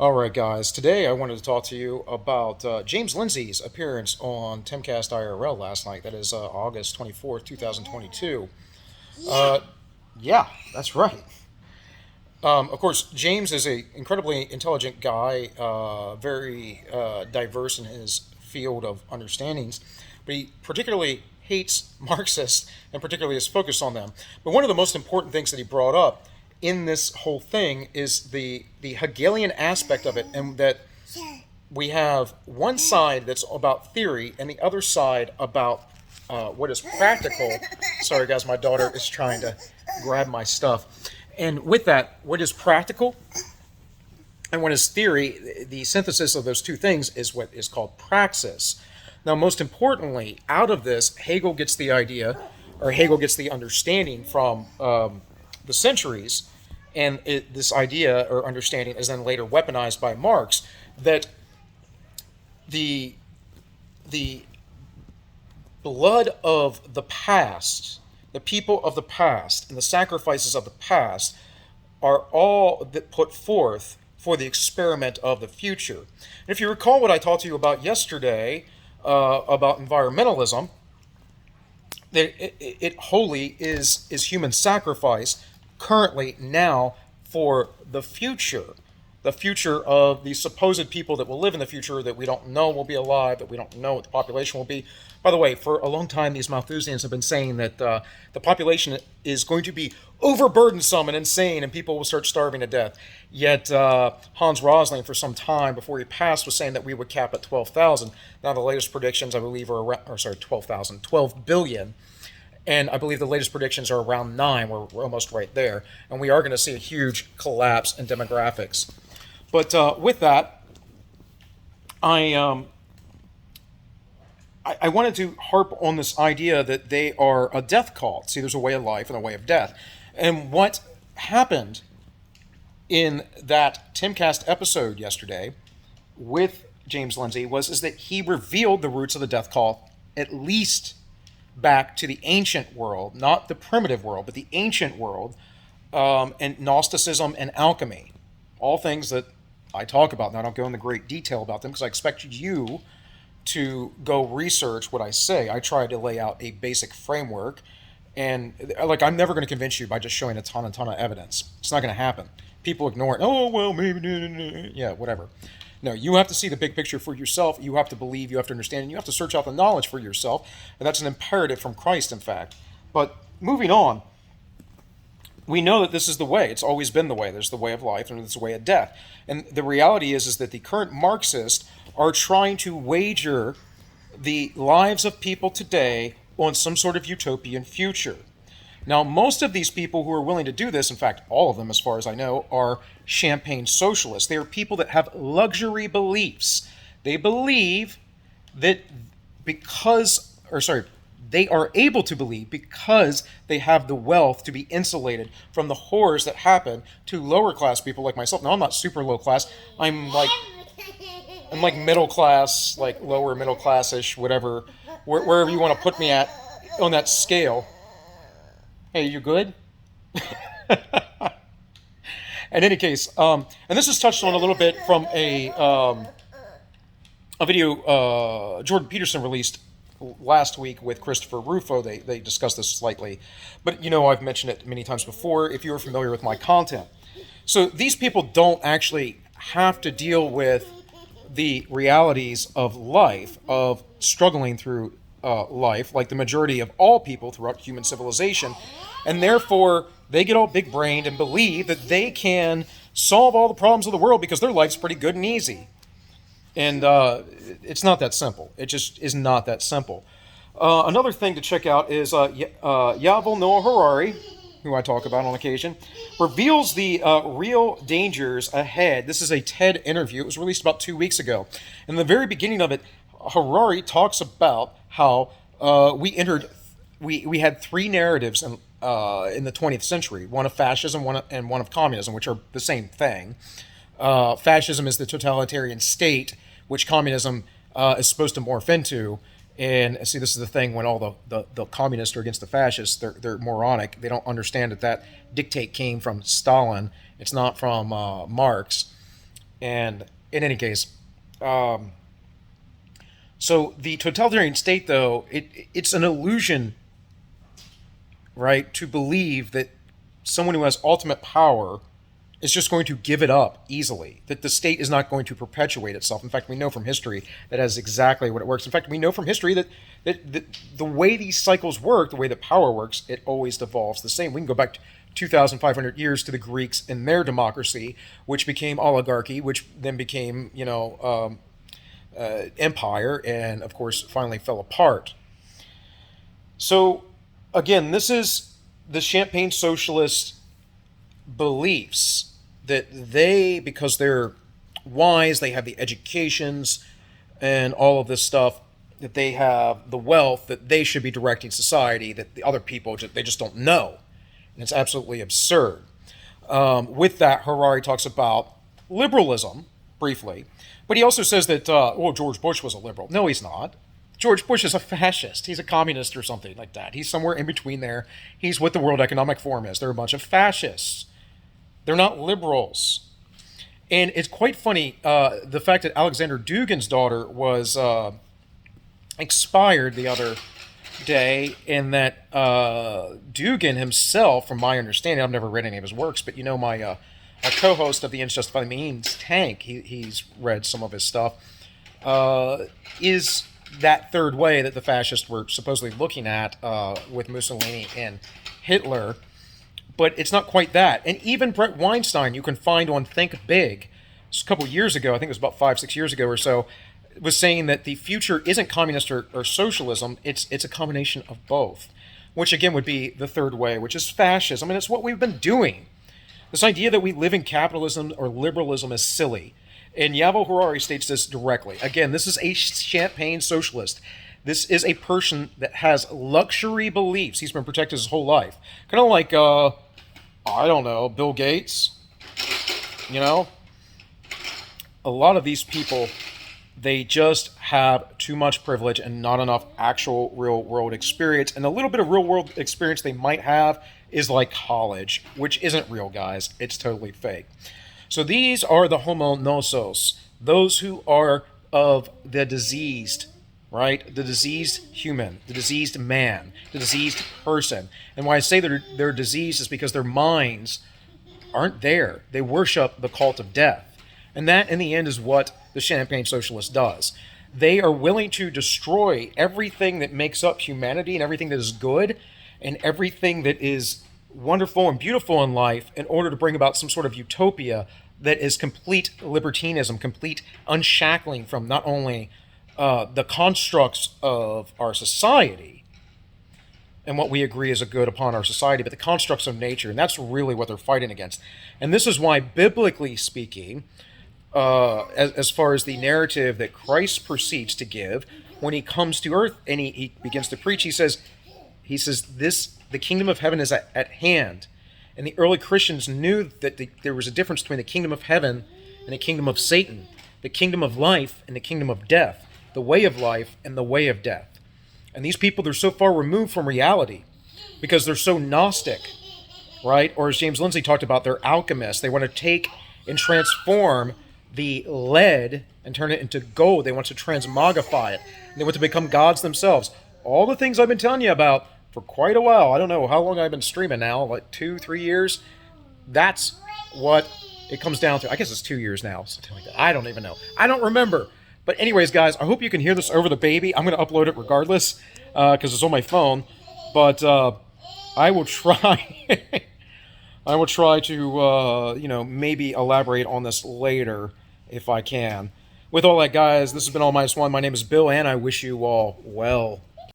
All right, guys. Today I wanted to talk to you about James Lindsay's appearance on Timcast IRL last night. That is August 24th, 2022. Uh, yeah, that's right. Of course, James is a incredibly intelligent guy, very diverse in his field of understandings, but he particularly hates Marxists and particularly is focused on them. But one of the most important things that he brought up in this whole thing is the Hegelian aspect of it, and that we have one side that's about theory and the other side about what is practical. Sorry, guys, my daughter is trying to grab my stuff. And with that, what is practical and what is theory, the synthesis of those two things is what is called praxis. Now, most importantly, out of this, Hegel gets the idea, or Hegel gets the understanding from the centuries, and this idea or understanding is then later weaponized by Marx, that the the blood of the past, the people of the past, and the sacrifices of the past are all that put forth for the experiment of the future. And if you recall what I talked to you about yesterday about environmentalism, that it wholly is human sacrifice currently now for the future of the supposed people that will live in the future that we don't know will be alive, that we don't know what the population will be. By the way, for a long time, these Malthusians have been saying that the population is going to be overburdensome and insane, and people will start starving to death. Yet Hans Rosling, for some time before he passed, was saying that we would cap at 12,000. Now the latest predictions, I believe, are around, 12 billion. And I believe the latest predictions are around 9. We're almost right there. And we are going to see a huge collapse in demographics. But with that, I wanted to harp on this idea that they are a death cult. See, there's a way of life and a way of death. And what happened in that Timcast episode yesterday with James Lindsay is that he revealed the roots of the death cult, at least back to the ancient world, not the primitive world, but the ancient world, and Gnosticism and alchemy. All things that I talk about. Now, I don't go into great detail about them because I expect you to go research what I say. I try to lay out a basic framework, and like I'm never going to convince you by just showing a ton of evidence. It's not going to happen. People ignore it. Oh well, maybe, yeah, whatever. No, you have to see the big picture for yourself. You have to believe, you have to understand, and you have to search out the knowledge for yourself. And that's an imperative from Christ, in fact. But moving on, we know that this is the way. It's always been the way. There's the way of life and there's the way of death. And the reality is that the current Marxists are trying to wager the lives of people today on some sort of utopian future. Now, most of these people who are willing to do this, in fact, all of them, as far as I know, are champagne socialists. They are people that have luxury beliefs. They believe that they are able to believe because they have the wealth to be insulated from the horrors that happen to lower class people like myself. Now, I'm not super low class. I'm like middle class, like lower middle class-ish, whatever, wherever you want to put me at on that scale. Hey, you good? In any case, and this is touched on a little bit from a video Jordan Peterson released last week with Christopher Rufo. They discussed this slightly, but I've mentioned it many times before if you are familiar with my content. So these people don't actually have to deal with the realities of life, of struggling through life, like the majority of all people throughout human civilization, and therefore they get all big-brained and believe that they can solve all the problems of the world because their life's pretty good and easy. And it's not that simple. It just is not that simple. Another thing to check out is Yuval Noah Harari, who I talk about on occasion, reveals the real dangers ahead. This is a TED interview. It was released about 2 weeks ago. In the very beginning of it, Harari talks about how we had three narratives in the 20th century: one of fascism, one of communism, which are the same thing. Fascism is the totalitarian state, which communism is supposed to morph into. And see, this is the thing when all the communists are against the fascists, they're moronic. They don't understand that dictate came from Stalin. It's not from Marx. And in any case, um, so the totalitarian state, though, it's an illusion, right, to believe that someone who has ultimate power is just going to give it up easily, that the state is not going to perpetuate itself. In fact, we know from history that is exactly what it works. In fact, we know from history that the way these cycles work, the way that power works, it always devolves the same. We can go back to 2,500 years to the Greeks and their democracy, which became oligarchy, which then became, empire, and of course finally fell apart. So, again, this is the Champagne Socialist beliefs that they, because they're wise, they have the educations and all of this stuff, that they have the wealth, that they should be directing society, that the other people, they just don't know. And it's absolutely absurd. With that, Harari talks about liberalism, briefly, but he also says that, George Bush was a liberal. No, he's not. George Bush is a fascist. He's a communist or something like that. He's somewhere in between there. He's what the World Economic Forum is. They're a bunch of fascists. They're not liberals. And it's quite funny, the fact that Alexander Dugin's daughter was expired the other day, and that Dugin himself, from my understanding, I've never read any of his works, but my co-host of the Ends Justify the Means, Tank, he's read some of his stuff, is that third way that the fascists were supposedly looking at with Mussolini and Hitler. But it's not quite that. And even Brett Weinstein, you can find on Think Big, a couple years ago, I think it was about 5-6 years ago or so, was saying that the future isn't communist or socialism, it's a combination of both, which again would be the third way, which is fascism. And it's what we've been doing. This idea that we live in capitalism or liberalism is silly. And Yuval Harari states this directly. Again, this is a Champagne Socialist. This is a person that has luxury beliefs. He's been protected his whole life. Kind of like, I don't know, Bill Gates. A lot of these people, they just have too much privilege and not enough actual real world experience. And the little bit of real world experience they might have is like college, which isn't real, guys. It's totally fake. So these are the homo nosos, those who are of the diseased, right? The diseased human, the diseased man, the diseased person. And why I say they're diseased is because their minds aren't there. They worship the cult of death. And that, in the end, is what the Champagne Socialist does. They are willing to destroy everything that makes up humanity and everything that is good and everything that is wonderful and beautiful in life in order to bring about some sort of utopia that is complete libertinism, complete unshackling from not only the constructs of our society and what we agree is a good upon our society, but the constructs of nature. And that's really what they're fighting against. And this is why, biblically speaking, as far as the narrative that Christ proceeds to give, when he comes to earth and he begins to preach, he says, the kingdom of heaven is at hand. And the early Christians knew that there was a difference between the kingdom of heaven and the kingdom of Satan, the kingdom of life and the kingdom of death, the way of life and the way of death. And these people, they're so far removed from reality because they're so Gnostic, right? Or as James Lindsay talked about, they're alchemists. They want to take and transform the lead and turn it into gold. They want to transmogrify it. They want to become gods themselves. All the things I've been telling you about for quite a while. I don't know how long I've been streaming now, like 2-3 years. That's what it comes down to. I guess it's 2 years now, something like that. I don't even know. I don't remember. But anyways, guys, I hope you can hear this over the baby. I'm going to upload it regardless because it's on my phone. But I will try. I will try to, maybe elaborate on this later if I can. With all that, guys, this has been All Minus One. My name is Bill, and I wish you all well.